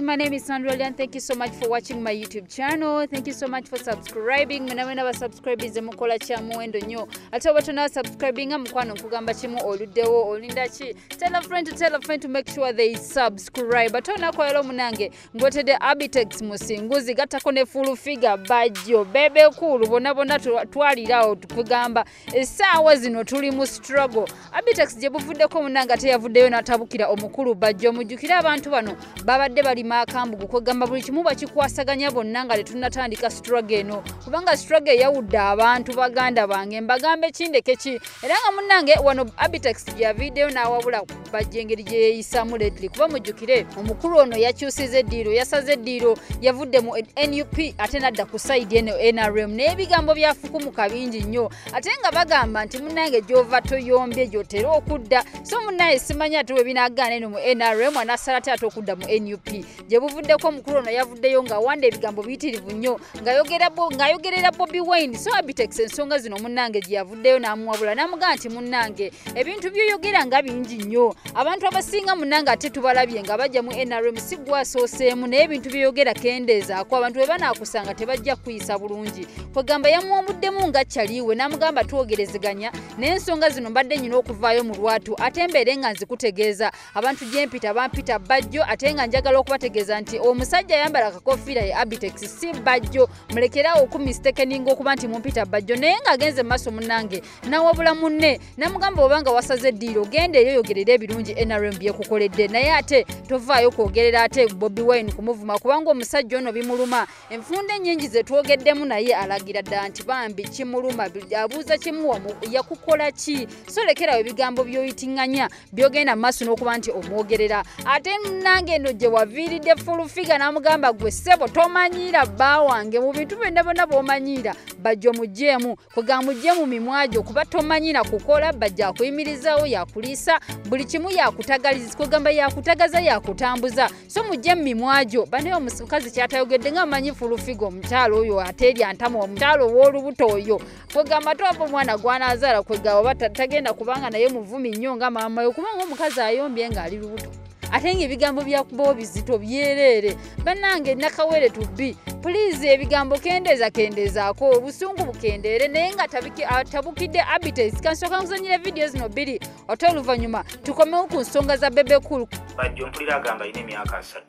my name is Sandra and thank you so much for watching my YouTube channel. Thank you so much for subscribing. Mwenawena wa subscribe ize mukola cha muwendo nyo. Ata watu na subscribing mkwano nkugamba chimu oludewo olindachi. Tell a friend to make sure they subscribe. Atona kwa yelo munange ngotede Abitex musinguzi gatako ne full figure bajjo bebe kulu bonabona twalirawo tukugamba esaawa zino tuli mu struggle. Abitex je buvuddeko munanga teyavuddeyo natabukira omukulu bajjo mujukira abantu bano babadde bali makambu kugamba buli kimu bakikwasaganya bonna nga letunatandika struggle eno kubanga struggle yawudde abantu baganda bange mbagambe kindeke ki era nga munnange wano Abitex ya video nawabula bajje engeri gye yeeyisamu lately kuba mujukire omukulu ono yakyusiza eddiiro yasaze eddiiro yavudde mu NUP ate nadda ku side eno NRM n'ebigambo byafukumuka bingi nnyo ate nga bagamba nti munnange gyova toyombye gyotera okudda so munnaye simanya ate we binagaana eno mu NRM anasala ate okudda mu NUP gye buvuddeko omukulu ono yavuddeyo nga wanda ebigambo biyitirivu nnyo ng'ayogerera Bobi Wine so Abitex ensonga zino munnange gye yavuddeyo n'amuwabula n'amugamba nti munnange ebintu by'oyogera nga bingi nnyo abantu abasinga munnange ate tubalabye nga bajja mu NRM si gwasooseemu naye ebintu by'oyogera kendeezaako abantu bwe banaakusanga tebajja kuyisa bulungi kwegamba yamuwamuddemu nga kyaliwe n'amugamba twogerezeganya n'ensonga zino mbadde nyina okuvaayo mu lwatu ate mbeere nga nzikutegeeza abantu gye mpita bampita bajjo ate nga njagala okubategeeza nti omusajja ayambala akakofiira ye Abitex si bajjo mulekerawo okumistekeninga okuba nti mumpita bajjo naye nga agenze maaso munnange nawabula munne namugamba obanga wasaze eddiiro genda eyo yogerera ebirungi NRM byekukoledde naye ate tovaayo kwogerera ate Bobi Wine kumuvuma kubanga omusajja ono bimuluma enfunda ennyingi ze twogeddemu naye alagira ddala nti bambi kimuluma abuuza kimuwa yakukola ki so lekerawo ebigambo by'oyitiŋŋanya byogenda mu maaso n'okuba nti omwogerera ate munnange eno gye waviiridde full figure n'amugamba gwe ssebo tomanyiira bba wange mu bintu byonna byonna bw'omanyiira bajjo mugjeemu kwega mugjeemu mimwagyo kuba tomanyiira kukola bajja akuyimirizaawo yakuliisa buli kimu yakutagaliza kwegamba yakutagaza yakutambuza so mujje mu mimwagyo banaye omukazi kyatayogedde nga amanyi full figure omukyalo oyo ate eryantama omukyalo ow'olubuto oyo kwegamba twava omwana gwanaazaala kwega oba tagenda kubanga naye muvumi nnyo nga maama yo kubanga omukazi ayombye ng'ali lubuto ate ng'ebigambo byakubawo bizito byereere bannange nakawere tubbi please ebigambo kendeezaako obusungu bukendeere naye nga atabukidde Abitex kansooka nkuzanyira vidiyo zino bbiri ate oluvannyuma tukomewo ku nsonga za bebe kulu bajjo mpulira agamba alina emyaka 3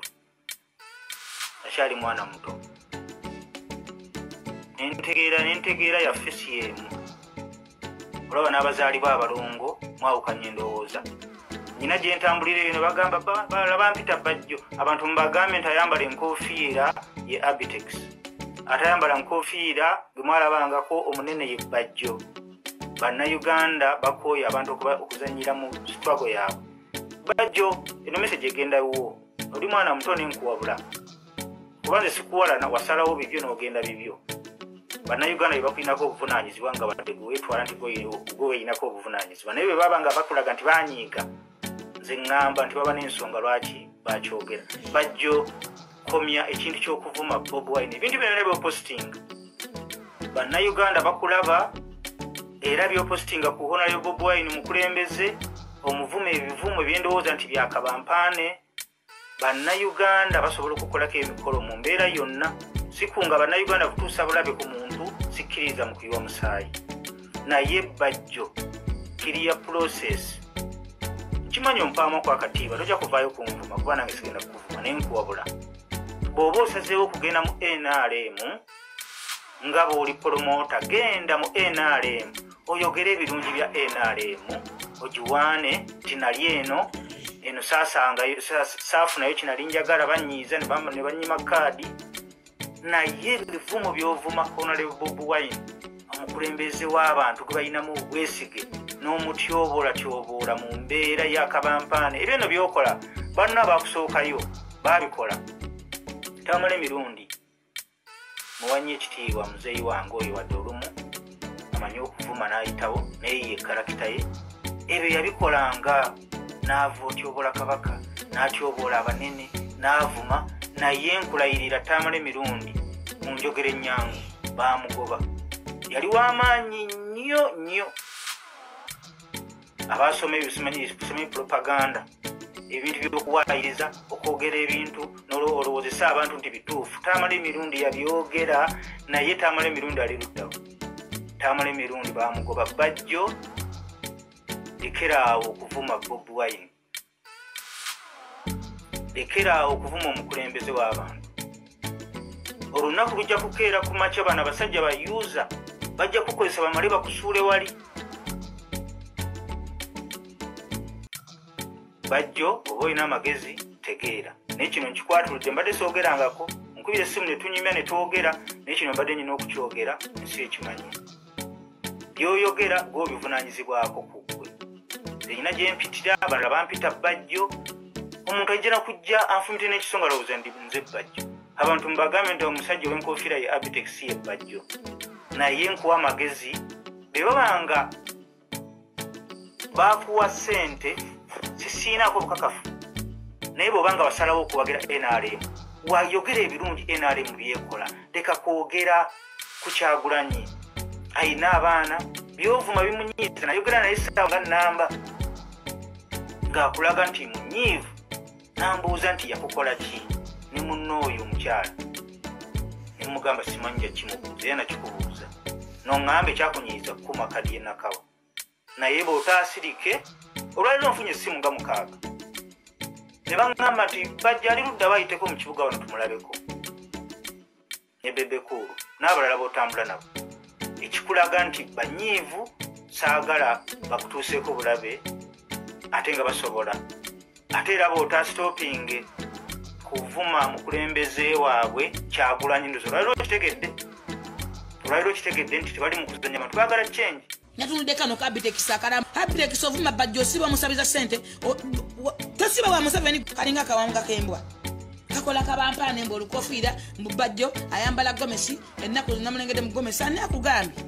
akyali mwana muto nentegeera yaffe si emu olaba n'abazaalibwa abalongo mwawukanye endowooza nyina gye ntambulira eyo ne bagamba balaba mpita bajjo abantu mubagambe nti ayambala enkofiira ye Abitex atayambala nkofiira gwe mwalabangako omunene ye bajjo bannayuganda bakooye abantu okuzanyira mu struggle yaabwe bajjo eno message egendawo oli mwana muto nenkuwabula kuba nze sikuwalana wasalawo bibyo n'ogenda bibyo bannayuganda bye bakulinako obuvunaanyizibwa nga badde gweweetwala nti gwe weeyinako obuvunaanyizibwa naye bwe baba nga bakulaga nti banyiiga nze ŋŋamba nti baba n'ensonga lwaki bakyogera bajjo komya ekintu ky'okuvuma Bobi Wine ebintu byonna byopositinga bannayuganda bakulaba era byopositinga ku Honorable Bobi Wine mukulembeze omuvuma ebivumo ebyendowooza nti byakabampaane bannayuganda basobola okukolako emikolo mu mbeera yonna sikunga bannayuganda kutuusa bulabe ku muntu sikkiriza mu kuyiwa musaayi naye bajjo kiriya process kimanyi omupaama kwa katiiba tojja kuvaayo kunvuma kuba nange sigenda kukuvuma naye nkuwabula bw'oba osazeewo okugenda mu NRM nga bw'oli promota genda mu NRM oyogere ebirungi bya NRM ogiwaane tinali eno saafunayo kinali njagala banyiiza ne banyima kaadi naye ebivumo by'ovuma Honorable Bobi Wine omukulembeze w'abantu gwe balinamu obwesige n'omutyoboola mu mbeera y'akabampaane ebyo nno byokola banna bakusookayo baabikola tamala emirundi muwanye ekitiibwa muzeeyi wange oyo wadde olumu amanyi okuvuma n'ayitawo naye ye karakita ye ebyo yabikolanga n'ava otyoboola kabaka n'atyoboola abanene n'avuma naye nkulayirira tamala emirundi mu njogera ennyangu baamugoba yali w'amaanyi nnyo abasoma ebyo simanyi propaganda ebintu by'okuwaayiriza okwogera ebintu n'olowoozesa abantu nti bituufu. Tamala emirundi yabyogera naye tamala emirundi ali luddawo. Tamala emirundi bamugoba Bajjo. Lekeraawo okuvuma Bobi Wine. Lekeraawo okuvuma omukulembeze w'abantu. Olunaku lujja kukeera ku makya bano abasajja bayuuza bajja kukozesa bamale bakusuule wali. Bajjo oba olina amagezi tegeera. Naye kino nkikwatuludde mbadde soogerangako. Nkubira essimu ne tunyumya ne twogera naye kino mbadde nyina okukyogera ensi ekimanyi. By'oyogera gw'obivunaanyizibwako ku ggwe. Nze gye mpitira abalala bampita Bajjo. Omuntu ajja kujja anfumite n'ekisonga lowooza ndi nze Bajjo. Abantu mbagambe nti omusajja w'enkofiira ye Abitex ye Bajjo. Naye nkuwa amagezi be babanga bakuwa ssente sisiinaako bukakafu. Naye bw'obanga basalawo okuwagira NRM wayogera ebirungi NRM byekola. Leka kwogera ku Kyagulanyi ayina abaana byovuma bimunyiiza. Nayogera naye ssaawa nga nnamba ng'akulaga nti munyiivu. Nambuuza nti yakukola ki ne munno oyo omukyala ne mugamba simanyi kyakimubuuza era nakikubuuza n'oŋŋamba ekyakunyiiza kukuma kadi yenakawa. Naye bw'otaasirike olwaliro nfunye essimu nga 6 ne baŋŋamba nti Bajjo ali ludda bayiteko mu kibuga wano tumulabeko ne Bebekulu n'abalala b'otambula nabo. Ekikulaga nti banyiivu saagala bakutuuseeko bulabe ate nga basobola. Ate era bw'otaasitoopinge kuvuma mukulembeze waabwe Kyagulanyi ndozo olwaliro kitegedde nti tebali mu kuzanya bantu baagala change. Natunudde kano ka Abitex akala Abitex ovuma Bajjo osiba musabiza ssente tosiba wa Museveni kalinga kawamuga kembwa kakola kabampana embo olukofiira mu Bajjo ayambala gomesi ennaku zinamulengedde mu gomesi ani akugambye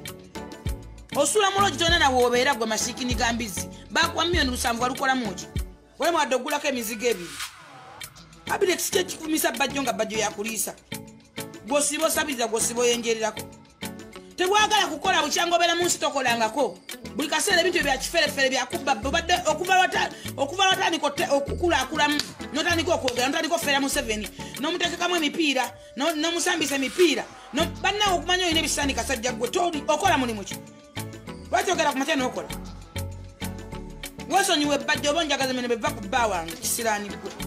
osula muloji tona na wobeera gwe masikini gambizi bakuwa milioni 7 walukola muki wale mwadde ogulako emizigo ebiri. Abitex kyekifumisa Bajjo nga Bajjo yakuliisa gwosiba osabiriza gwosiba oyenjererako. Tebwagala kukola bukyangobera mu nsi tokolangako. Buli kaseera ebintu bya kiferefere byakubba badde okuva watandika okukulakulamu n'otandika okwogera n'otandika ofeera Museveni n'omuteekekamu emipiira n'omusambisa emipiira bannawe okumanya olina ebisaani kasajja gwe toli okola mulimu ki. Lwaki ogera ku matya n'okola? Weesonyiwe Bajjo oba onjagaza mene beva ku bba wange kisiraani gwe.